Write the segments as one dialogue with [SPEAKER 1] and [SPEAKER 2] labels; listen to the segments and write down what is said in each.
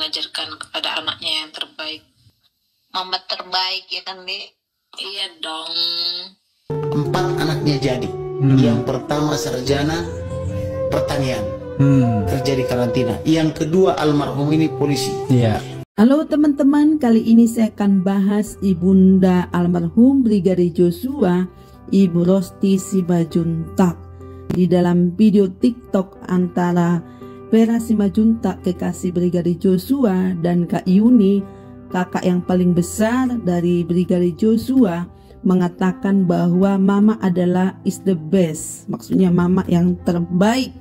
[SPEAKER 1] mengajarkan kepada anaknya yang terbaik. Mama terbaik ya kan, Dek? Iya dong.
[SPEAKER 2] 4 anaknya jadi. Yang pertama sarjana pertanian, kerja di karantina. Yang kedua almarhum ini polisi.
[SPEAKER 3] Iya.
[SPEAKER 4] Halo teman-teman, kali ini saya akan bahas ibunda almarhum Brigadir Joshua, Ibu Rosti Simajuntak. Di dalam video TikTok antara Vera Simajuntak, kekasih Brigadir Joshua, dan Kak Yuni, kakak yang paling besar dari Brigadir Joshua, mengatakan bahwa mama adalah is the best, maksudnya mama yang terbaik.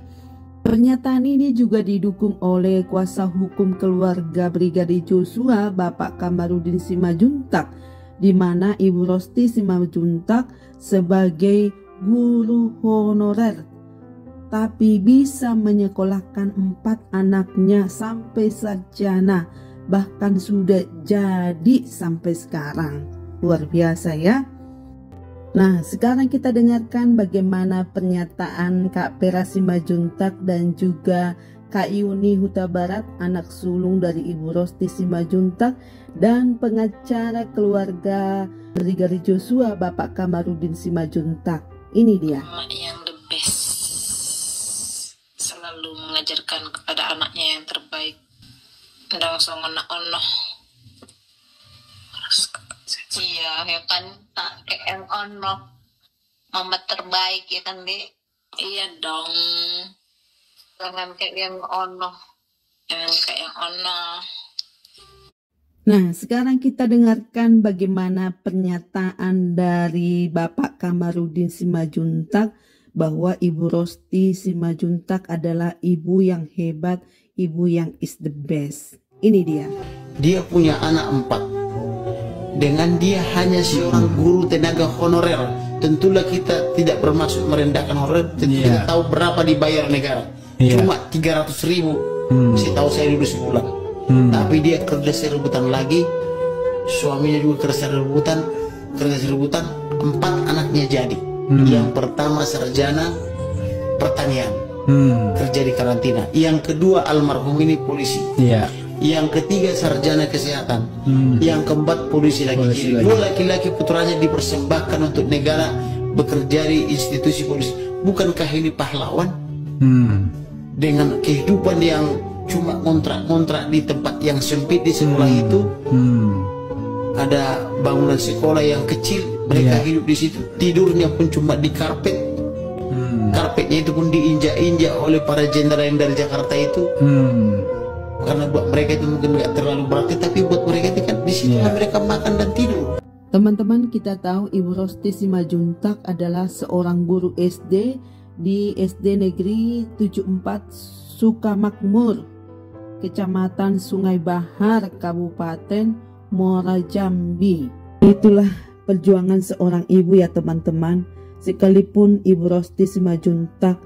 [SPEAKER 4] Pernyataan ini juga didukung oleh kuasa hukum keluarga Brigadir Joshua, Bapak Kamarudin Simajuntak, di mana Ibu Rosti Simajuntak sebagai guru honorer, tapi bisa menyekolahkan 4 anaknya sampai sarjana, bahkan sudah jadi sampai sekarang. Luar biasa ya. Nah, sekarang kita dengarkan bagaimana pernyataan Kak Vera Simajuntak dan juga Kak Yuni Huta Barat, anak sulung dari Ibu Rosti Simajuntak dan pengacara keluarga Brigadir Joshua, Bapak Kamarudin Simajuntak. Ini dia.
[SPEAKER 1] Mama yang the best, selalu mengajarkan kepada anaknya yang terbaik. Ndang songono-ono. Iya, ya kan, tak kayak yang ono. Mama terbaik ya kan, Dek? Iya dong. Jangan kayak yang ono. Jangan kayak yang ono.
[SPEAKER 4] Nah, sekarang kita dengarkan bagaimana pernyataan dari Bapak Kamarudin Simajuntak bahwa Ibu Rosti Simajuntak adalah ibu yang hebat, ibu yang is the best. Ini dia.
[SPEAKER 2] Dia punya anak 4. Dengan dia hanya seorang guru tenaga honorer, tentulah kita tidak bermaksud merendahkan honorer. Tentu kita tahu berapa dibayar negara. Cuma 300.000. Saya tahu saya dulu sebulan. Tapi dia kerja serebutan lagi, suaminya juga kerja serebutan, 4 anaknya jadi. Yang pertama sarjana pertanian, kerja di karantina. Yang kedua almarhum ini polisi. Yang ketiga sarjana kesehatan. Yang keempat polisi lagi. Dua laki-laki putranya dipersembahkan untuk negara, bekerja di institusi polisi. Bukankah ini pahlawan? Dengan kehidupan yang cuma kontrak-kontrak di tempat yang sempit di sekolah itu. Ada bangunan sekolah yang kecil, mereka hidup di situ. Tidurnya pun cuma di karpet. Karpetnya itu pun diinjak-injak oleh para jenderal yang dari Jakarta itu. Karena buat mereka itu mungkin nggak terlalu berarti, tapi buat mereka itu kan di situ mereka makan dan tidur.
[SPEAKER 4] Teman-teman, kita tahu Ibu Rosti Simajuntak adalah seorang guru SD di SD Negeri 74 Sukamakmur, Kecamatan Sungai Bahar, Kabupaten Muara Jambi. Itulah perjuangan seorang ibu ya teman-teman. Sekalipun Ibu Rosti Simajuntak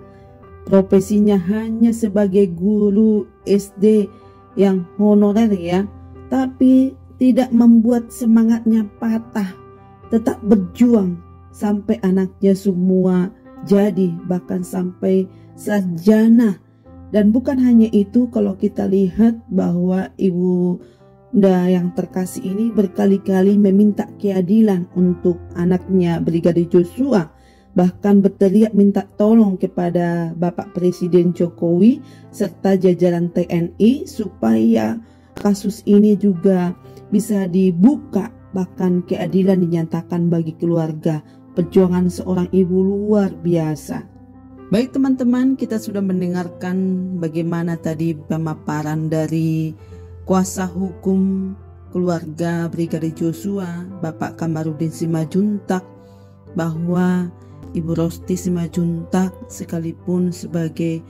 [SPEAKER 4] profesinya hanya sebagai guru SD yang honorer ya, tapi tidak membuat semangatnya patah, tetap berjuang sampai anaknya semua jadi, bahkan sampai sarjana. Dan bukan hanya itu, kalau kita lihat bahwa Ibu yang terkasih ini berkali-kali meminta keadilan untuk anaknya Brigadir Joshua, bahkan berteriak minta tolong kepada Bapak Presiden Jokowi serta jajaran TNI supaya kasus ini juga bisa dibuka, bahkan keadilan dinyatakan bagi keluarga. Perjuangan seorang ibu luar biasa. Baik teman-teman, kita sudah mendengarkan bagaimana tadi pemaparan dari kuasa hukum keluarga Brigadir Joshua, Bapak Kamarudin Simajuntak, bahwa Ibu Rosti Simajuntak sekalipun sebagai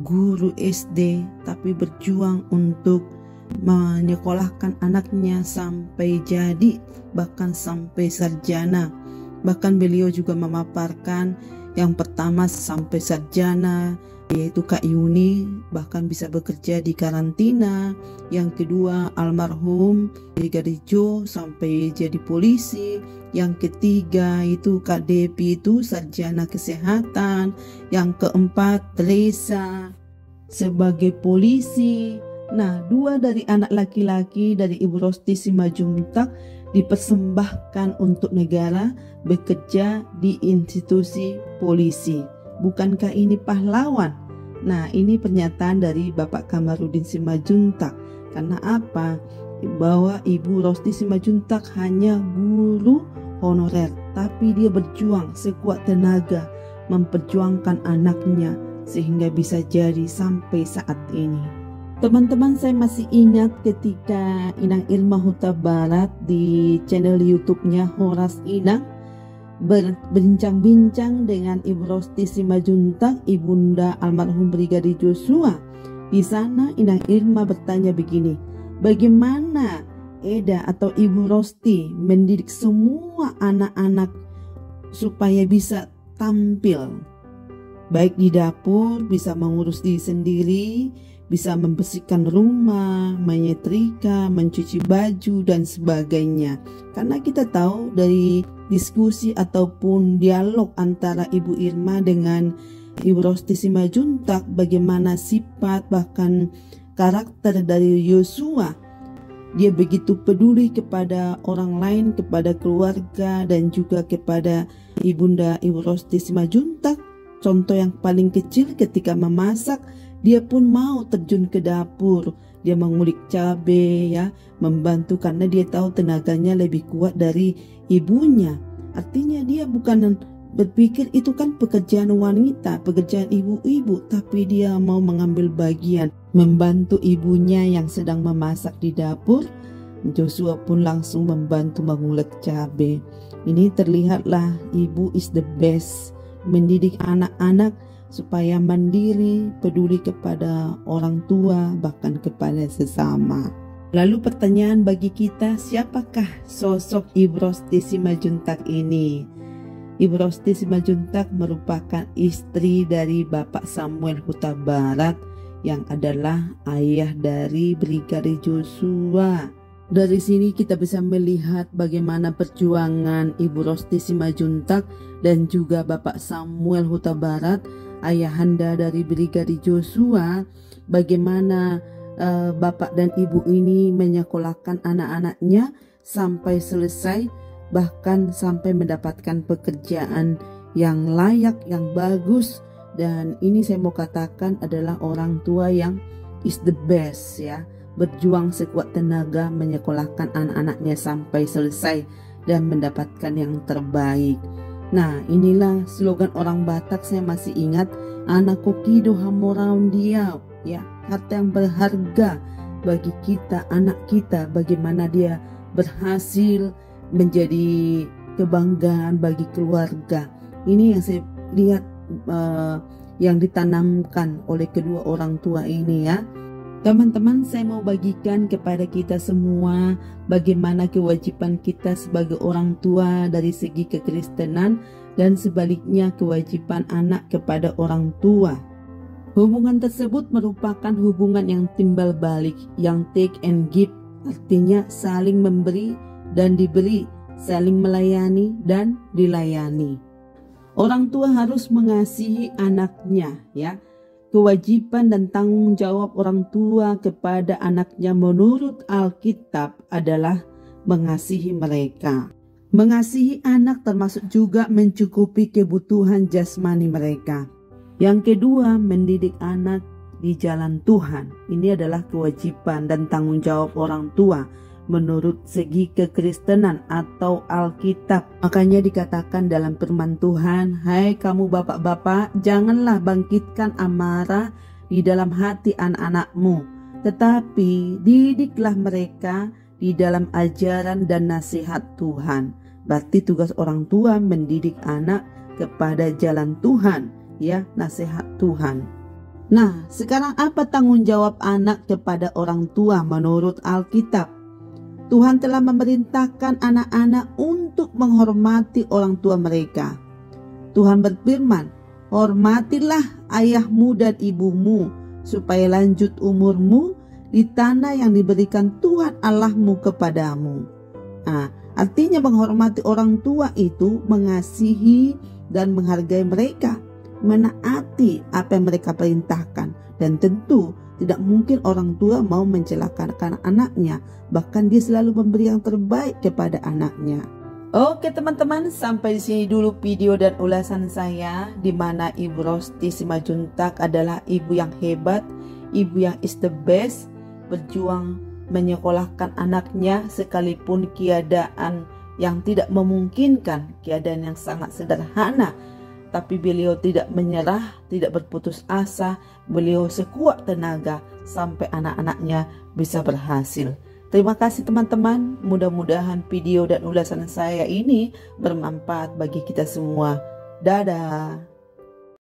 [SPEAKER 4] guru SD tapi berjuang untuk menyekolahkan anaknya sampai jadi, bahkan sampai sarjana. Bahkan beliau juga memaparkan yang pertama sampai sarjana, yaitu Kak Yuni, bahkan bisa bekerja di karantina. Yang kedua almarhum Brigadir Jo sampai jadi polisi. Yang ketiga itu Kak Depi itu sarjana kesehatan. Yang keempat Teresa sebagai polisi. Nah, 2 dari anak laki-laki dari Ibu Rosti Simajuntak dipersembahkan untuk negara bekerja di institusi polisi. Bukankah ini pahlawan? Nah, ini pernyataan dari Bapak Kamarudin Simajuntak. Karena apa? Bahwa Ibu Rosti Simajuntak hanya guru honorer, tapi dia berjuang sekuat tenaga memperjuangkan anaknya sehingga bisa jadi sampai saat ini. Teman-teman, saya masih ingat ketika Inang Irma Huta Barat di channel YouTube-nya Horas Inang berbincang-bincang dengan Ibu Rosti Simajuntak, ibunda almarhum Brigadir Joshua. Di sana Inang Irma bertanya begini, bagaimana Eda atau Ibu Rosti mendidik semua anak-anak supaya bisa tampil baik di dapur, bisa mengurus diri sendiri, bisa membersihkan rumah, menyetrika, mencuci baju dan sebagainya. Karena kita tahu dari diskusi ataupun dialog antara Ibu Irma dengan Ibu Rosti Simajuntak bagaimana sifat bahkan karakter dari Joshua. Dia begitu peduli kepada orang lain, kepada keluarga dan juga kepada ibunda Ibu Rosti Simajuntak. Contoh yang paling kecil ketika memasak, dia pun mau terjun ke dapur. Dia mengulik cabai, ya, membantu karena dia tahu tenaganya lebih kuat dari ibunya. Artinya dia bukan berpikir itu kan pekerjaan wanita, pekerjaan ibu-ibu, tapi dia mau mengambil bagian, membantu ibunya yang sedang memasak di dapur. Joshua pun langsung membantu mengulek cabai. Ini terlihatlah ibu is the best, mendidik anak-anak supaya mandiri, peduli kepada orang tua, bahkan kepada sesama. Lalu pertanyaan bagi kita, siapakah sosok Ibu Rosti Simajuntak ini? Ibu Rosti Simajuntak merupakan istri dari Bapak Samuel Huta Barat yang adalah ayah dari Brigadir Joshua. Dari sini kita bisa melihat bagaimana perjuangan Ibu Rosti Simajuntak dan juga Bapak Samuel Huta Barat, ayahanda dari Brigadir Joshua, bagaimana bapak dan ibu ini menyekolahkan anak-anaknya sampai selesai, bahkan sampai mendapatkan pekerjaan yang layak, yang bagus. Dan ini saya mau katakan adalah orang tua yang is the best, ya, berjuang sekuat tenaga menyekolahkan anak-anaknya sampai selesai dan mendapatkan yang terbaik. Nah, inilah slogan orang Batak, saya masih ingat, anak kokido hamoraun dia, ya, harta yang berharga bagi kita, anak kita, bagaimana dia berhasil menjadi kebanggaan bagi keluarga. Ini yang saya lihat yang ditanamkan oleh kedua orang tua ini, ya. Teman-teman, saya mau bagikan kepada kita semua bagaimana kewajiban kita sebagai orang tua dari segi kekristenan dan sebaliknya kewajiban anak kepada orang tua. Hubungan tersebut merupakan hubungan yang timbal balik, yang take and give, artinya saling memberi dan diberi, saling melayani dan dilayani. Orang tua harus mengasihi anaknya, ya. Kewajiban dan tanggung jawab orang tua kepada anaknya menurut Alkitab adalah mengasihi mereka. Mengasihi anak termasuk juga mencukupi kebutuhan jasmani mereka. Yang kedua, mendidik anak di jalan Tuhan. Ini adalah kewajiban dan tanggung jawab orang tua menurut segi kekristenan atau Alkitab. Makanya dikatakan dalam firman Tuhan, hai kamu bapak-bapak, janganlah bangkitkan amarah di dalam hati anak-anakmu, tetapi didiklah mereka di dalam ajaran dan nasihat Tuhan. Berarti tugas orang tua mendidik anak kepada jalan Tuhan, ya, nasihat Tuhan. Nah, sekarang apa tanggung jawab anak kepada orang tua menurut Alkitab? Tuhan telah memerintahkan anak-anak untuk menghormati orang tua mereka. Tuhan berfirman, hormatilah ayahmu dan ibumu, supaya lanjut umurmu di tanah yang diberikan Tuhan Allahmu kepadamu. Nah, artinya menghormati orang tua itu mengasihi dan menghargai mereka, menaati apa yang mereka perintahkan, dan tentu Tidak mungkin orang tua mau mencelakakan anaknya, bahkan dia selalu memberi yang terbaik kepada anaknya. Oke teman-teman, sampai di sini dulu video dan ulasan saya, di mana Ibu Rosti Simajuntak adalah ibu yang hebat, ibu yang is the best, berjuang menyekolahkan anaknya sekalipun keadaan yang tidak memungkinkan, keadaan yang sangat sederhana. Tapi beliau tidak menyerah, tidak berputus asa, beliau sekuat tenaga sampai anak-anaknya bisa berhasil. Terima kasih teman-teman, mudah-mudahan video dan ulasan saya ini bermanfaat bagi kita semua. Dadah.